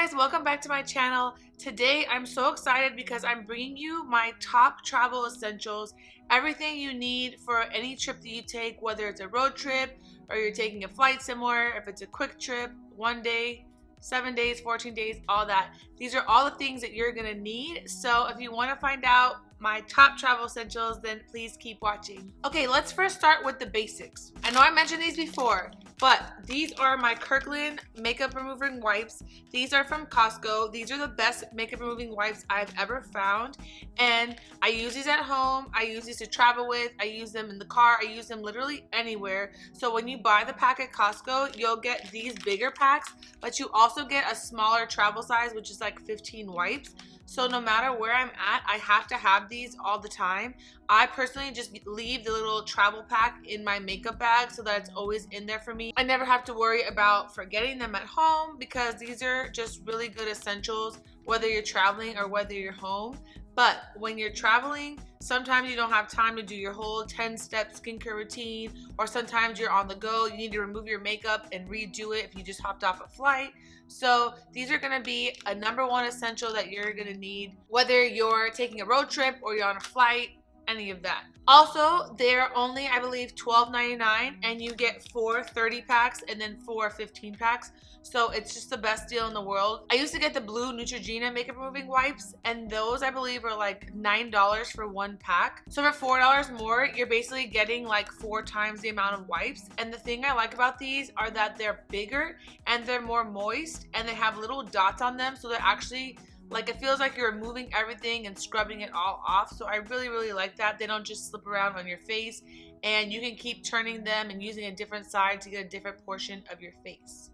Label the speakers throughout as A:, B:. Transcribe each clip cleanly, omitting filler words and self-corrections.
A: guys, welcome back to my channel. Today I'm so excited because I'm bringing you my top travel essentials, everything you need for any trip that you take, whether it's a road trip or you're taking a flight somewhere, if it's a quick trip, 1 day, 7 days, 14 days, all that. These are all the things that you're gonna need. So if you want to find out my top travel essentials, then please keep watching. Okay, let's first start with the basics. I know I mentioned these before, but these are my Kirkland makeup removing wipes. These are from Costco. These are the best makeup removing wipes I've ever found, and I use these at home. I use these to travel with. I use them in the car. I use them literally anywhere. So when you buy the pack at Costco, you'll get these bigger packs, but you also get a smaller travel size, which is like 15 wipes. So no matter where I'm at, I have to have these all the time. I personally just leave the little travel pack in my makeup bag so that it's always in there for me. I never have to worry about forgetting them at home because these are just really good essentials, whether you're traveling or whether you're home. But when you're traveling, sometimes you don't have time to do your whole 10-step skincare routine, or sometimes you're on the go, you need to remove your makeup and redo it if you just hopped off a flight. So these are gonna be a #1 essential that you're gonna need, whether you're taking a road trip or you're on a flight, any of that. Also, they're only, I believe, $12.99, and you get 4 30 packs and then 4 15 packs. So it's just the best deal in the world. I used to get the blue Neutrogena makeup removing wipes, and those I believe are like $9 for 1 pack. So for $4 more, you're basically getting like 4 times the amount of wipes. And the thing I like about these are that they're bigger and they're more moist, and they have little dots on them, so they're actually like, it feels like you're removing everything and scrubbing it all off. So I really like that. They don't just slip around on your face, and you can keep turning them and using a different side to get a different portion of your face.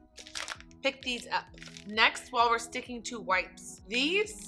A: Pick these up. Next, while we're sticking to wipes, these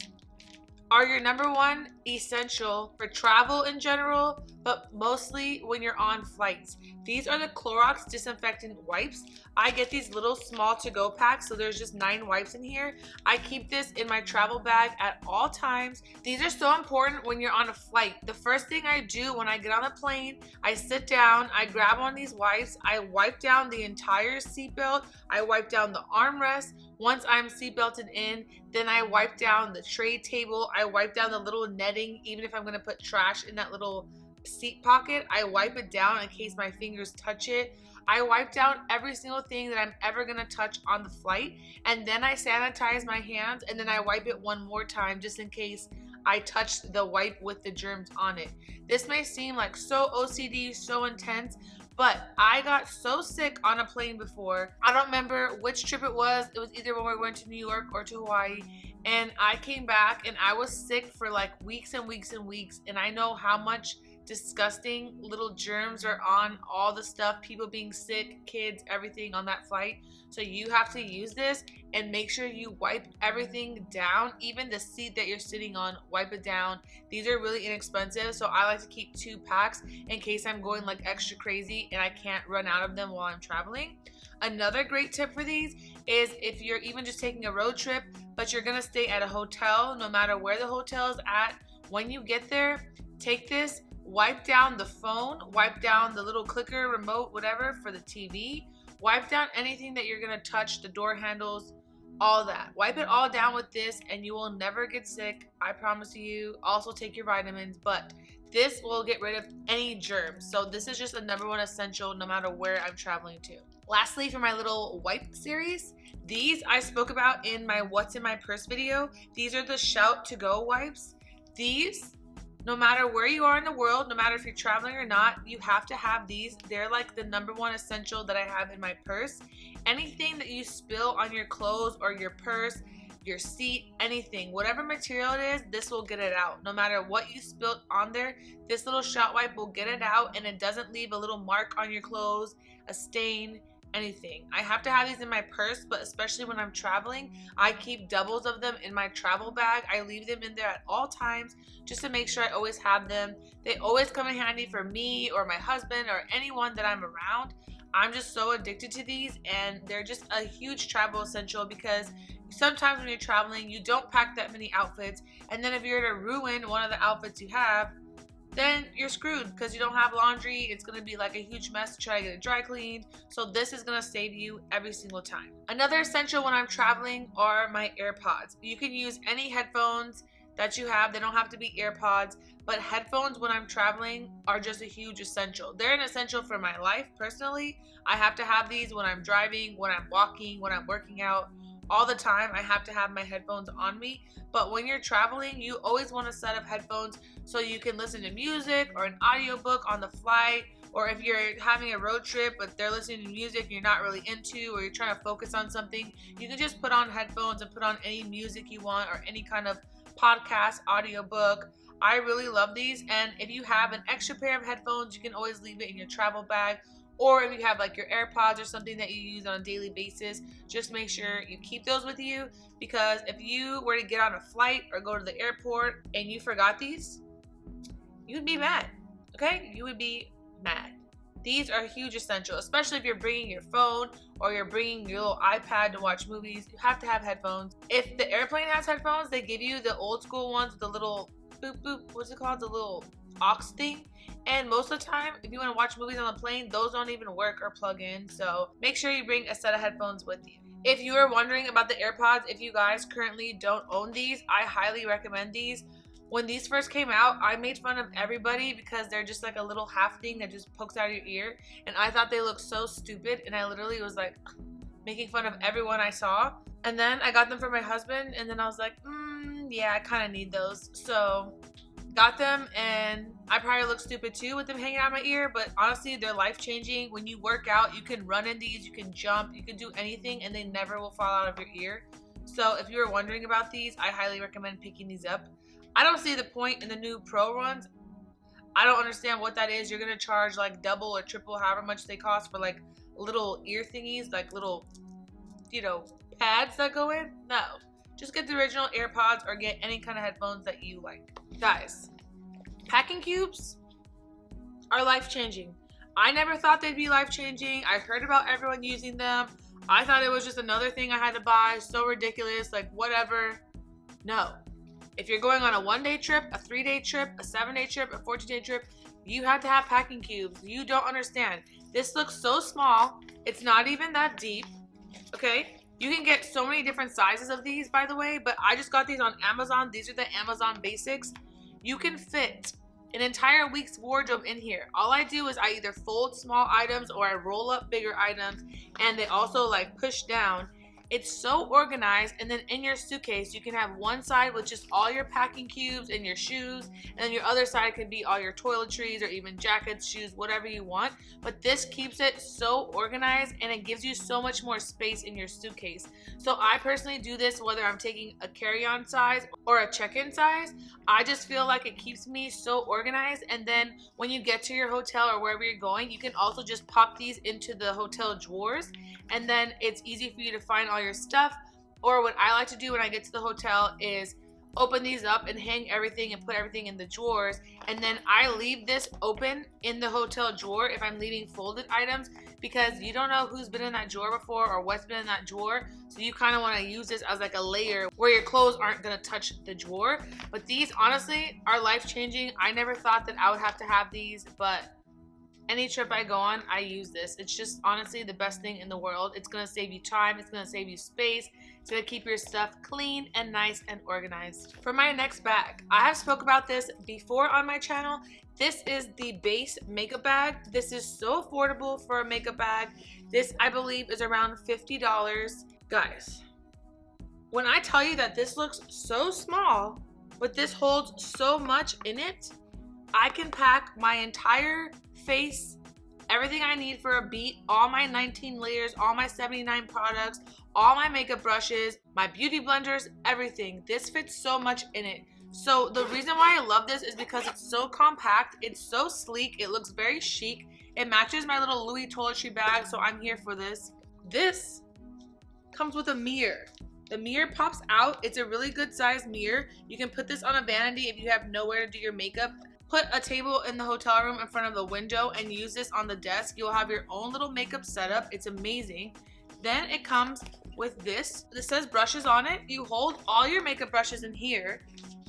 A: are your #1 essential for travel in general, but mostly when you're on flights. These are the Clorox disinfectant wipes. I get these little small to-go packs, so there's just 9 wipes in here. I keep this in my travel bag at all times. These are so important when you're on a flight. The first thing I do when I get on the plane, I sit down, I grab one of these wipes, I wipe down the entire seatbelt, I wipe down the armrest. Once I'm seatbelted in, then I wipe down the tray table, I wipe down the little netting, even if I'm gonna put trash in that little seat pocket, I wipe it down in case my fingers touch it. I wipe down every single thing that I'm ever gonna touch on the flight, and then I sanitize my hands, and then I wipe it one more time just in case I touched the wipe with the germs on it. This may seem like so OCD, so intense, but I got so sick on a plane before. I don't remember which trip it was. It was either when we went to New York or to Hawaii, and I came back and I was sick for like weeks and weeks and weeks, and I know how much disgusting little germs are on all the stuff, people being sick, kids, everything on that flight. So you have to use this and make sure you wipe everything down, even the seat that you're sitting on, wipe it down. These are really inexpensive, so I like to keep 2 packs in case I'm going like extra crazy and I can't run out of them while I'm traveling. Another great tip for these is if you're even just taking a road trip, but you're gonna stay at a hotel, no matter where the hotel is at, when you get there, take this, wipe down the phone, wipe down the little clicker, remote, whatever for the TV, wipe down anything that you're gonna touch, the door handles, all that. Wipe it all down with this and you will never get sick, I promise you. Also take your vitamins, but this will get rid of any germs. So this is just a #1 essential no matter where I'm traveling to. Lastly, for my little wipe series, these I spoke about in my What's in My Purse video. These are the Shout to Go wipes. These, no matter where you are in the world, no matter if you're traveling or not, you have to have these. They're like the #1 essential that I have in my purse. Anything that you spill on your clothes or your purse, your seat, anything, whatever material it is, this will get it out. No matter what you spilled on there, this little Shout wipe will get it out, and it doesn't leave a little mark on your clothes, a stain, anything. I have to have these in my purse, but especially when I'm traveling, I keep doubles of them in my travel bag. I leave them in there at all times just to make sure I always have them. They always come in handy for me or my husband or anyone that I'm around. I'm just so addicted to these, and they're just a huge travel essential because sometimes when you're traveling, you don't pack that many outfits, and then if you're to ruin one of the outfits you have, then you're screwed because you don't have laundry. It's going to be like a huge mess to try to get it dry cleaned. So this is going to save you every single time. Another essential when I'm traveling are my AirPods. You can use any headphones that you have. They don't have to be AirPods, but headphones when I'm traveling are just a huge essential. They're an essential for my life personally. I have to have these when I'm driving, when I'm walking, when I'm working out. All the time I have to have my headphones on me. But when you're traveling, you always want to set up headphones so you can listen to music or an audiobook on the flight, or if you're having a road trip but they're listening to music you're not really into, or you're trying to focus on something, you can just put on headphones and put on any music you want or any kind of podcast, audiobook. I really love these, and if you have an extra pair of headphones, you can always leave it in your travel bag. Or if you have like your AirPods or something that you use on a daily basis, just make sure you keep those with you, because if you were to get on a flight or go to the airport and you forgot these, you'd be mad, okay? You would be mad. These are a huge essential, especially if you're bringing your phone or you're bringing your little iPad to watch movies. You have to have headphones. If the airplane has headphones, they give you the old school ones with the little boop boop, what's it called? The little aux thing. And most of the time, if you want to watch movies on the plane, those don't even work or plug in. So make sure you bring a set of headphones with you. If you are wondering about the AirPods, if you guys currently don't own these, I highly recommend these. When these first came out, I made fun of everybody because they're just like a little half thing that just pokes out of your ear. And I thought they looked so stupid. And I literally was like making fun of everyone I saw. And then I got them for my husband. And then I was like, yeah, I kind of need those. So got them, and I probably look stupid too with them hanging out my ear, but honestly they're life-changing. When you work out, you can run in these, you can jump, you can do anything, and they never will fall out of your ear. So if you were wondering about these, I highly recommend picking these up. I don't see the point in the new Pro ones. I don't understand what that is. You're gonna charge like double or triple however much they cost for like little ear thingies, like little, you know, pads that go in. No, just get the original AirPods or get any kind of headphones that you like. Guys, packing cubes are life-changing. I never thought they'd be life-changing. I heard about everyone using them. I thought it was just another thing I had to buy. So ridiculous, like whatever. No. If you're going on a 1-day trip, a 3-day trip, a 7-day trip, a 14-day trip, you have to have packing cubes. You don't understand. This looks so small. It's not even that deep, okay? You can get so many different sizes of these, by the way, but I just got these on Amazon. These are the Amazon Basics. You can fit an entire week's wardrobe in here. All I do is I either fold small items or I roll up bigger items, and they also like push down. It's so organized, and then in your suitcase, you can have one side with just all your packing cubes and your shoes, and then your other side can be all your toiletries or even jackets, shoes, whatever you want. But this keeps it so organized, and it gives you so much more space in your suitcase. So I personally do this whether I'm taking a carry-on size or a check-in size. I just feel like it keeps me so organized, and then when you get to your hotel or wherever you're going, you can also just pop these into the hotel drawers, and then it's easy for you to find all your stuff. Or what I like to do when I get to the hotel is open these up and hang everything and put everything in the drawers, and then I leave this open in the hotel drawer if I'm leaving folded items, because you don't know who's been in that drawer before or what's been in that drawer. So you kind of want to use this as like a layer where your clothes aren't going to touch the drawer. But these honestly are life-changing. I never thought that I would have to have these, but any trip I go on, I use this. It's just honestly the best thing in the world. It's going to save you time. It's going to save you space. It's going to keep your stuff clean and nice and organized. For my next bag, I have spoke about this before on my channel. This is the base makeup bag. This is so affordable for a makeup bag. This, I believe, is around $50. Guys, when I tell you that this looks so small, but this holds so much in it, I can pack my entire face, everything I need for a beat, all my 19 layers, all my 79 products, all my makeup brushes, my beauty blenders, everything. This fits so much in it. So the reason why I love this is because it's so compact, it's so sleek, it looks very chic, it matches my little Louis toiletry bag, so I'm here for this. This comes with a mirror. The mirror pops out. It's a really good size mirror. You can put this on a vanity if you have nowhere to do your makeup. Put a table in the hotel room in front of the window and use this on the desk. You'll have your own little makeup setup. It's amazing. Then it comes with this. This says brushes on it. You hold all your makeup brushes in here,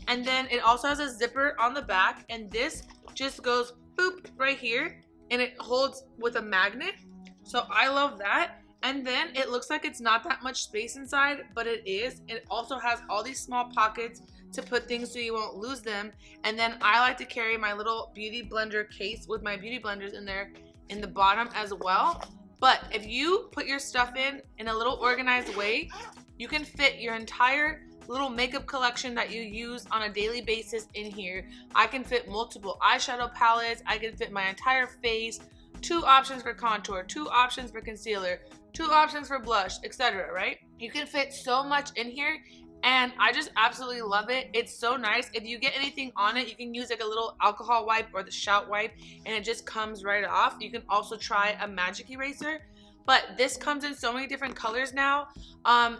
A: And then it also has a zipper on the back, and this just goes boop right here, and it holds with a magnet. So I love that. And then it looks like it's not that much space inside, but it is. It also has all these small pockets to put things so you won't lose them. And then I like to carry my little beauty blender case with my beauty blenders in there in the bottom as well. But if you put your stuff in a little organized way, you can fit your entire little makeup collection that you use on a daily basis in here. I can fit multiple eyeshadow palettes. I can fit my entire face, 2 options for contour, 2 options for concealer, 2 options for blush, etc. Right? You can fit so much in here, and I just absolutely love it. It's so nice. If you get anything on it, you can use like a little alcohol wipe or the Shout wipe, and it just comes right off. You can also try a magic eraser. But this comes in so many different colors now.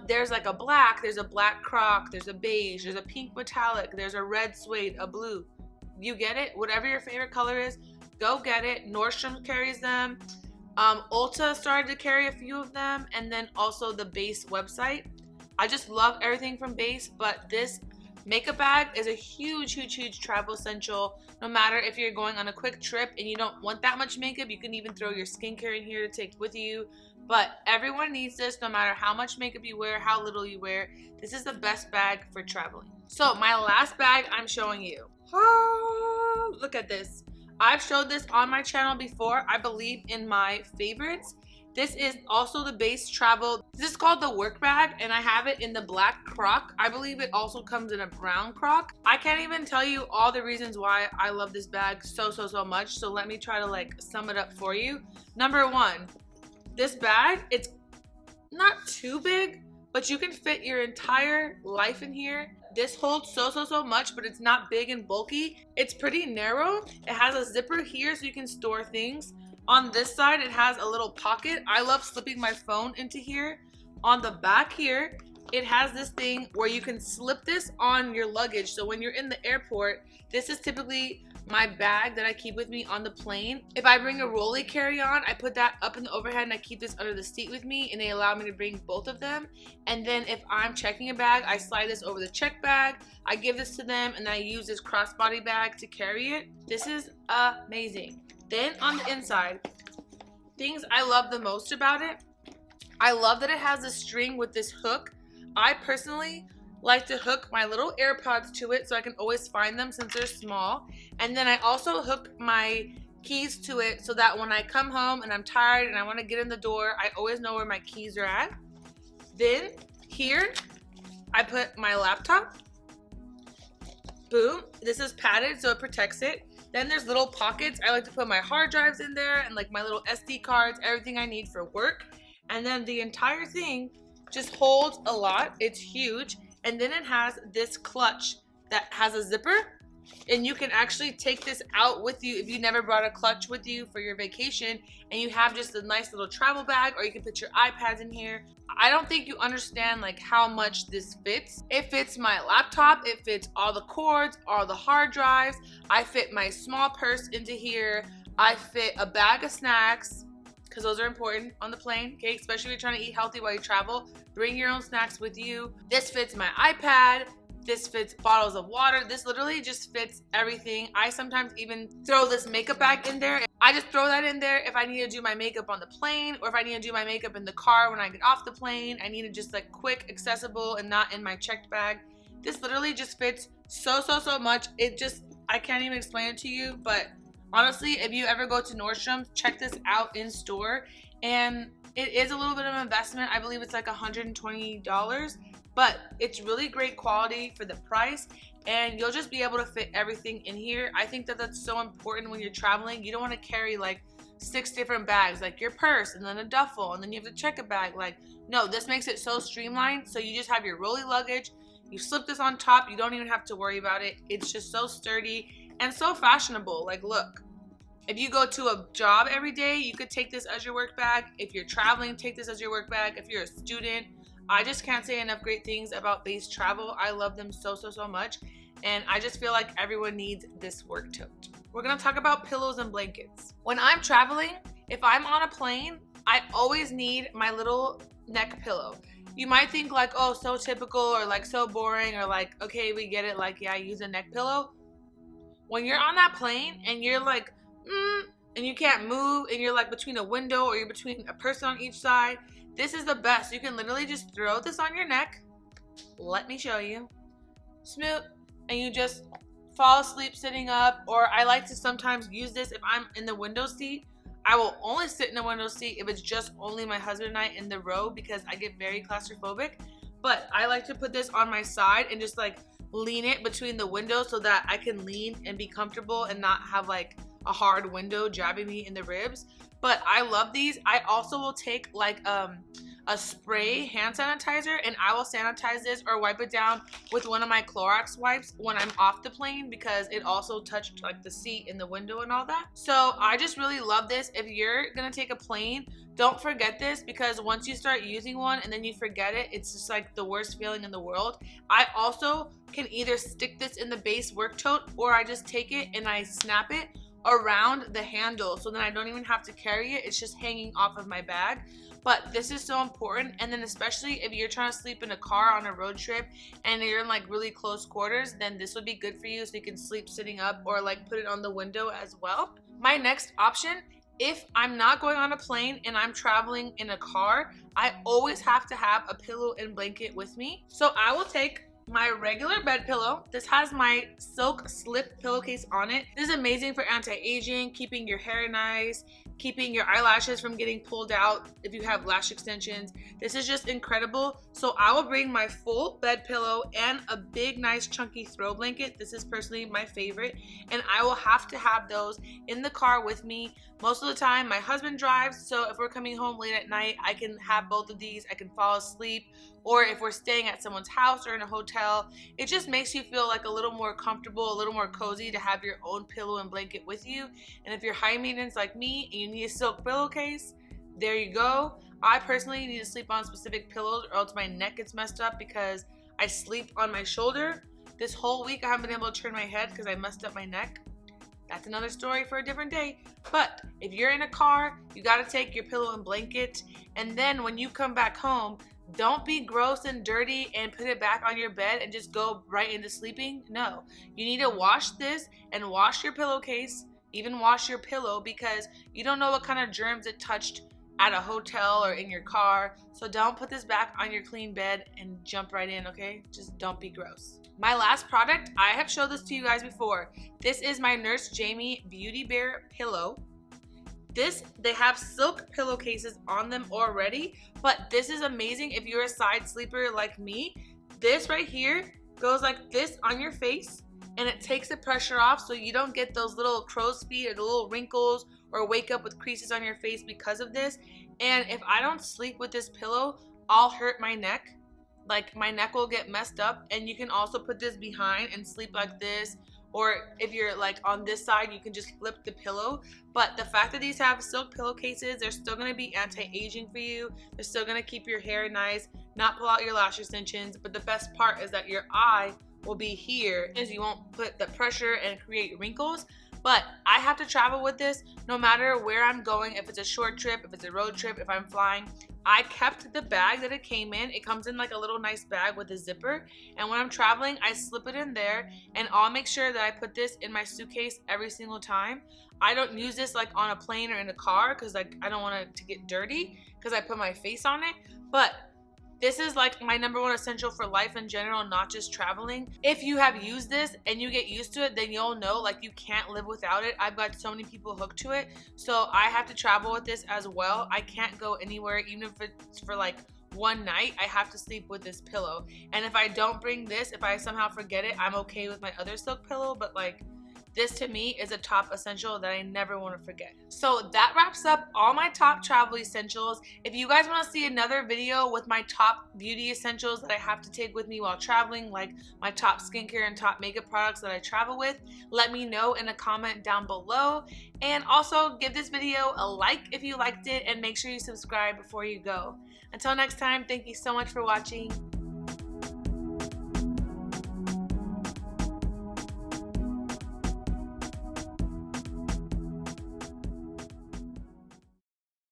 A: There's like a black, there's a black croc, there's a beige, there's a pink metallic, there's a red suede, a blue. You get it? Whatever your favorite color is, go get it. Nordstrom carries them. Ulta started to carry a few of them, and then also the Base website. I just love everything from Base, but this makeup bag is a huge travel essential. No matter if you're going on a quick trip and you don't want that much makeup, you can even throw your skincare in here to take with you. But everyone needs this, no matter how much makeup you wear, how little you wear. This is the best bag for traveling. So my last bag I'm showing you. Oh, look at this. I've showed this on my channel before, I believe in my favorites. This is also the Base Travel. This is called the work bag, and I have it in the black croc. I believe it also comes in a brown croc. I can't even tell you all the reasons why I love this bag so much. So let me try to like sum it up for you. Number 1, this bag, it's not too big, but you can fit your entire life in here. This holds so much, but it's not big and bulky. It's pretty narrow. It has a zipper here so you can store things. On this side, it has a little pocket. I love slipping my phone into here. On the back here, it has this thing where you can slip this on your luggage. So when you're in the airport, this is typically my bag that I keep with me on the plane. If I bring a Rolly carry-on, I put that up in the overhead and I keep this under the seat with me, and they allow me to bring both of them. And then if I'm checking a bag, I slide this over the check bag. I give this to them, and I use this crossbody bag to carry it. This is amazing. Then on the inside, things I love the most about it, I love that it has a string with this hook. I personally like to hook my little AirPods to it so I can always find them since they're small. And then I also hook my keys to it so that when I come home and I'm tired and I want to get in the door, I always know where my keys are at. Then here, I put my laptop. Boom. This is padded so it protects it. Then there's little pockets. I like to put my hard drives in there and like my little SD cards, everything I need for work. And then the entire thing just holds a lot. It's huge. And then it has this clutch that has a zipper, and you can actually take this out with you if you never brought a clutch with you for your vacation and you have just a nice little travel bag, or you can put your iPads in here. I don't think you understand like how much this fits. It fits my laptop, it fits all the cords, all the hard drives. I fit my small purse into here. I fit a bag of snacks, because those are important on the plane, okay? Especially if you're trying to eat healthy while you travel. Bring your own snacks with you. This fits my iPad. This fits bottles of water. This literally just fits everything. I sometimes even throw this makeup bag in there. I just throw that in there if I need to do my makeup on the plane, or if I need to do my makeup in the car when I get off the plane. I need it just like quick, accessible, and not in my checked bag. This literally just fits so much. It just, I can't even explain it to you, but honestly, if you ever go to Nordstrom, check this out in store. And it is a little bit of an investment. I believe it's like $120, but it's really great quality for the price, and you'll just be able to fit everything in here. I think that that's so important when you're traveling. You don't want to carry like 6 different bags, like your purse and then a duffel, and then you have to check a bag. Like, no, this makes it so streamlined. So you just have your Rolly luggage. You slip this on top. You don't even have to worry about it. It's just so sturdy and so fashionable. Like, look. If you go to a job every day, you could take this as your work bag. If you're traveling, take this as your work bag. If you're a student, I just can't say enough great things about Base Travel. I love them so much. And I just feel like everyone needs this work tote. We're gonna talk about pillows and blankets. When I'm traveling, if I'm on a plane, I always need my little neck pillow. You might think like, oh, so typical, or like so boring, or like, okay, we get it, like, yeah, I use a neck pillow. When you're on that plane and you're like, and you can't move, and you're like between a window or you're between a person on each side, this is the best. You can literally just throw this on your neck. Let me show you. Smoot, and you just fall asleep sitting up. Or I like to sometimes use this if I'm in the window seat. I will only sit in the window seat if it's just only my husband and I in the row, because I get very claustrophobic. But I like to put this on my side and just like lean it between the windows so that I can lean and be comfortable and not have like a hard window jabbing me in the ribs. But I love these. I also will take like a spray hand sanitizer, and I will sanitize this or wipe it down with one of my Clorox wipes when I'm off the plane, because it also touched like the seat and the window and all that. So I just really love this. If you're gonna take a plane, don't forget this, because once you start using one and then you forget it, it's just like the worst feeling in the world. I also can either stick this in the base work tote, or I just take it and I snap it around the handle, so then I don't even have to carry it. It's just hanging off of my bag. But this is so important. And then especially if you're trying to sleep in a car on a road trip and you're in like really close quarters, then this would be good for you, so you can sleep sitting up, or like put it on the window as well. My next option, if I'm not going on a plane and I'm traveling in a car, I always have to have a pillow and blanket with me. So I will take my regular bed pillow. This has my silk slip pillowcase on it. This is amazing for anti-aging, keeping your hair nice, keeping your eyelashes from getting pulled out if you have lash extensions. This is just incredible. So I will bring my full bed pillow and a big nice chunky throw blanket. This is personally my favorite, and I will have to have those in the car with me. Most of the time my husband drives, so if we're coming home late at night, I can have both of these. I can fall asleep, or if we're staying at someone's house or in a hotel, it just makes you feel like a little more comfortable, a little more cozy to have your own pillow and blanket with you. And if you're high maintenance like me and you need a silk pillowcase, there you go. I personally need to sleep on specific pillows, or else my neck gets messed up because I sleep on my shoulder. This whole week I haven't been able to turn my head because I messed up my neck. That's another story for a different day. But if you're in a car, you got to take your pillow and blanket. And then when you come back home, don't be gross and dirty and put it back on your bed and just go right into sleeping. No, you need to wash this and wash your pillowcase, even wash your pillow, because you don't know what kind of germs it touched at a hotel or in your car. So don't put this back on your clean bed and jump right in, okay? Just don't be gross. My last product, I have showed this to you guys before. This is my Nurse Jamie Beauty Bear pillow. They have silk pillowcases on them already, but this is amazing if you're a side sleeper like me. This right here goes like this on your face, and it takes the pressure off, so you don't get those little crow's feet or the little wrinkles or wake up with creases on your face because of this. And if I don't sleep with this pillow, I'll hurt my neck. Like my neck will get messed up. And you can also put this behind and sleep like this, or if you're like on this side, you can just flip the pillow. But the fact that these have silk pillowcases, they're still going to be anti-aging for you. They're still going to keep your hair nice, not pull out your lash extensions. But the best part is that your eye will be here, as you won't put the pressure and create wrinkles. But I have to travel with this no matter where I'm going. If it's a short trip, if it's a road trip, if I'm flying, I kept the bag that it came in. It comes in like a little nice bag with a zipper. And when I'm traveling, I slip it in there, and I'll make sure that I put this in my suitcase every single time. I don't use this like on a plane or in a car, because like I don't want it to get dirty because I put my face on it. But this is like my #1 essential for life in general, not just traveling. If you have used this and you get used to it, then you'll know like you can't live without it. I've got so many people hooked to it. So I have to travel with this as well. I can't go anywhere, even if it's for like one night. I have to sleep with this pillow. And if I don't bring this, if I somehow forget it, I'm okay with my other silk pillow. But like, this to me is a top essential that I never want to forget. So that wraps up all my top travel essentials. If you guys want to see another video with my top beauty essentials that I have to take with me while traveling, like my top skincare and top makeup products that I travel with, let me know in a comment down below. And also give this video a like if you liked it, and make sure you subscribe before you go. Until next time, thank you so much for watching.